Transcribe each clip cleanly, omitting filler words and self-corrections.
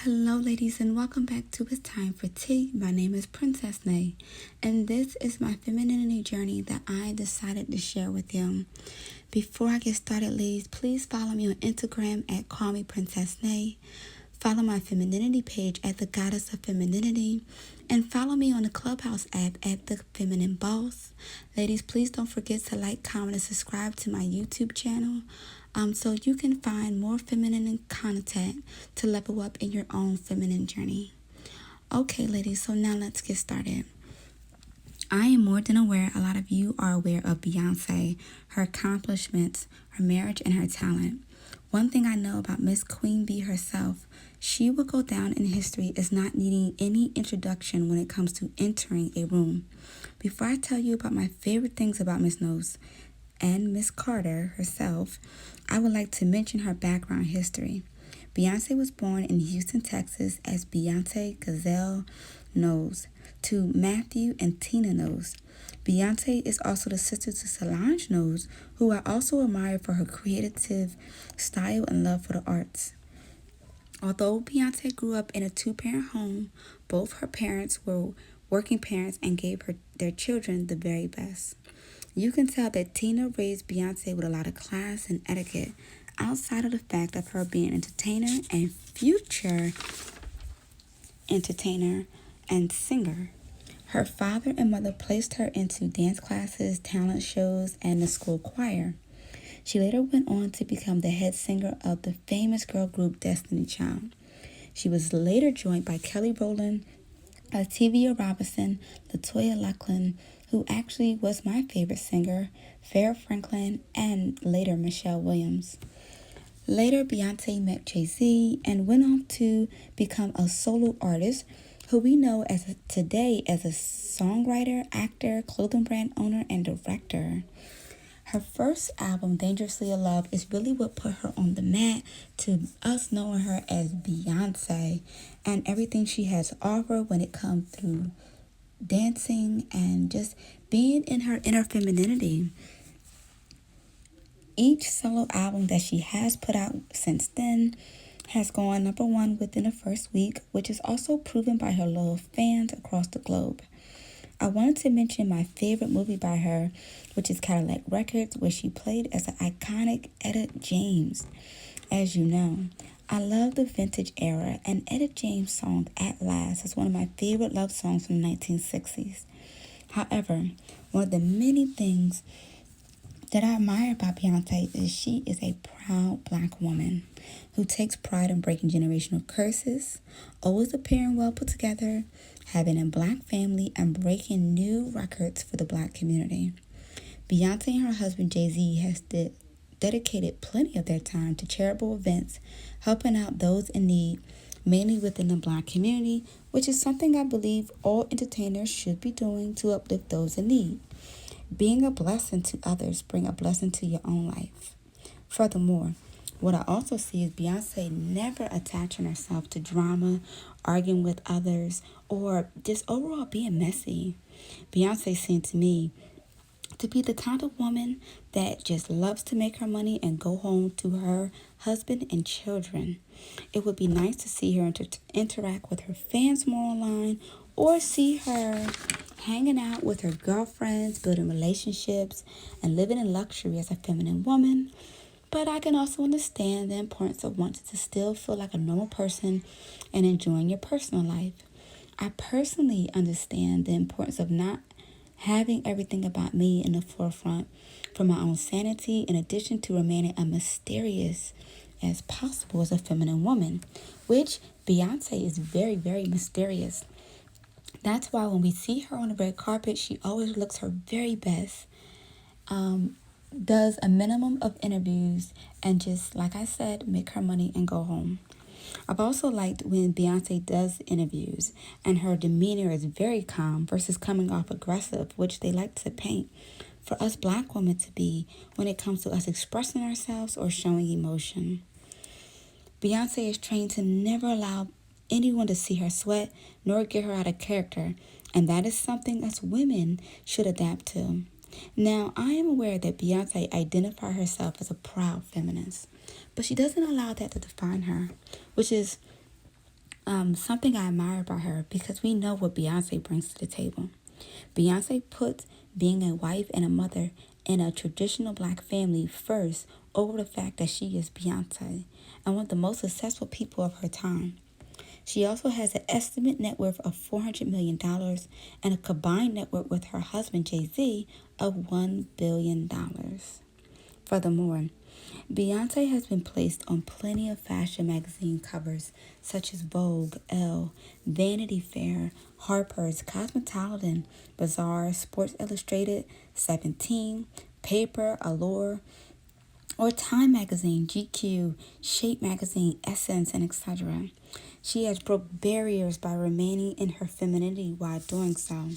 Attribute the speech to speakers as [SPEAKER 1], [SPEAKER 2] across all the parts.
[SPEAKER 1] Hello, ladies, and welcome back to It's Time for Tea. My name is Princess Nay, and this is my femininity journey that I decided to share with you. Before I get started, ladies, please follow me on Instagram at Call Me Princess Nay. Follow my femininity page at The Goddess of Femininity, and follow me on the ClubHouse app at Thefeminineboss. Ladies, please don't forget to like, comment, and subscribe to my YouTube channel so you can find more feminine content to level up in your own feminine journey. Okay, ladies, so now let's get started. I am more than aware a lot of you are aware of Beyonce, her accomplishments, her marriage, and her talent. One thing I know about Miss Queen Bee herself, she will go down in history as not needing any introduction when it comes to entering a room. Before I tell you about my favorite things about Miss Nose and Miss Carter herself, I would like to mention her background history. Beyonce was born in Houston, Texas as Beyonce Gazelle Knowles to Matthew and Tina Knowles. Beyonce is also the sister to Solange Knowles, who I also admire for her creative style and love for the arts. Although Beyonce grew up in a two-parent home, both her parents were working parents and gave their children the very best. You can tell that Tina raised Beyonce with a lot of class and etiquette, outside of the fact of her being an entertainer and future entertainer and singer. Her father and mother placed her into dance classes, talent shows, and the school choir. She later went on to become the head singer of the famous girl group Destiny Child. She was later joined by Kelly Rowland, Tavia Robinson, LaToya Luckland, who actually was my favorite singer, Farrah Franklin, and later Michelle Williams. Later, Beyonce met Jay-Z and went on to become a solo artist who we know today as a songwriter, actor, clothing brand owner, and director. Her first album, Dangerously in Love, is really what put her on the map to us knowing her as Beyonce and everything she has offered when it comes through dancing and just being in her inner femininity. Each solo album that she has put out since then has gone number one within the first week, which is also proven by her loyal fans across the globe. I wanted to mention my favorite movie by her, which is Cadillac Records, where she played as an iconic Etta James. As you know, I love the vintage era, and Etta James' song At Last is one of my favorite love songs from the 1960s. However, one of the many things that I admire about Beyonce is she is a proud black woman who takes pride in breaking generational curses, always appearing well put together, having a black family, and breaking new records for the black community. Beyonce and her husband Jay-Z has dedicated plenty of their time to charitable events, helping out those in need, mainly within the black community, which is something I believe all entertainers should be doing to uplift those in need. Being a blessing to others bring a blessing to your own life. Furthermore, what I also see is Beyonce never attaching herself to drama, arguing with others, or just overall being messy. Beyonce seemed to me to be the kind of woman that just loves to make her money and go home to her husband and children. It would be nice to see her interact with her fans more online, or see her hanging out with her girlfriends, building relationships, and living in luxury as a feminine woman. But I can also understand the importance of wanting to still feel like a normal person and enjoying your personal life. I personally understand the importance of not having everything about me in the forefront for my own sanity, in addition to remaining as mysterious as possible as a feminine woman, which Beyonce is very, very mysterious. That's why when we see her on the red carpet, she always looks her very best, does a minimum of interviews, and just, like I said, make her money and go home. I've also liked when Beyonce does interviews and her demeanor is very calm versus coming off aggressive, which they like to paint for us black women to be when it comes to us expressing ourselves or showing emotion. Beyonce is trained to never allow anyone to see her sweat nor get her out of character, and that is something us women should adapt to. Now, I am aware that Beyonce identifies herself as a proud feminist, but she doesn't allow that to define her, which is something I admire about her, because we know what Beyonce brings to the table. Beyonce puts being a wife and a mother in a traditional black family first over the fact that she is Beyonce and one of the most successful people of her time. She also has an estimated net worth of $400 million and a combined net worth with her husband Jay-Z of $1 billion. Furthermore, Beyonce has been placed on plenty of fashion magazine covers such as Vogue, Elle, Vanity Fair, Harper's, Cosmopolitan, Bazaar, Sports Illustrated, 17, Paper, Allure, or Time Magazine, GQ, Shape Magazine, Essence, and etc. She has broke barriers by remaining in her femininity while doing so.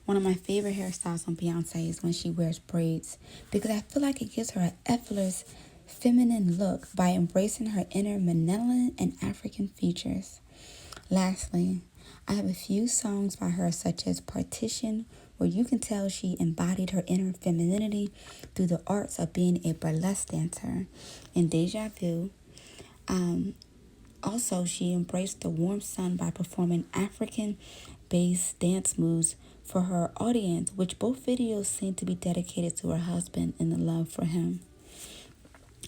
[SPEAKER 1] One of my favorite hairstyles on Beyonce is when she wears braids, because I feel like it gives her an effortless, feminine look by embracing her inner Manila and African features. Lastly, I have a few songs by her such as Partition, where you can tell she embodied her inner femininity through the arts of being a burlesque dancer, and Deja Vu. Also, she embraced the warm sun by performing African-based dance moves for her audience, which both videos seem to be dedicated to her husband and the love for him.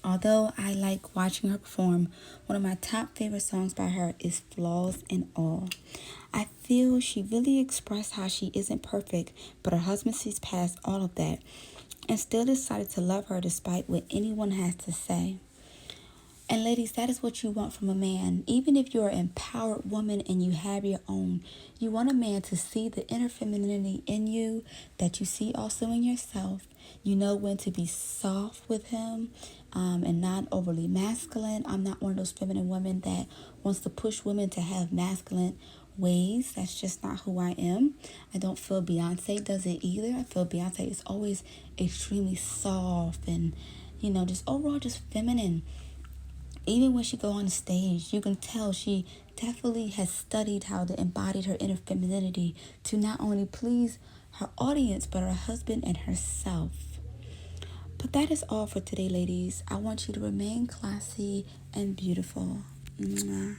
[SPEAKER 1] Although I like watching her perform, one of my top favorite songs by her is Flaws and All. I feel she really expressed how she isn't perfect, but her husband sees past all of that and still decided to love her despite what anyone has to say. And ladies, that is what you want from a man. Even if you're an empowered woman and you have your own, you want a man to see the inner femininity in you that you see also in yourself. You know when to be soft with him and not overly masculine. I'm not one of those feminine women that wants to push women to have masculine ways. That's just not who I am. I don't feel Beyonce does it either. I feel Beyonce is always extremely soft and, just overall just feminine. Even when she go on stage, you can tell she definitely has studied how to embody her inner femininity to not only please her audience, but her husband and herself. But that is all for today, ladies. I want you to remain classy and beautiful. Mwah.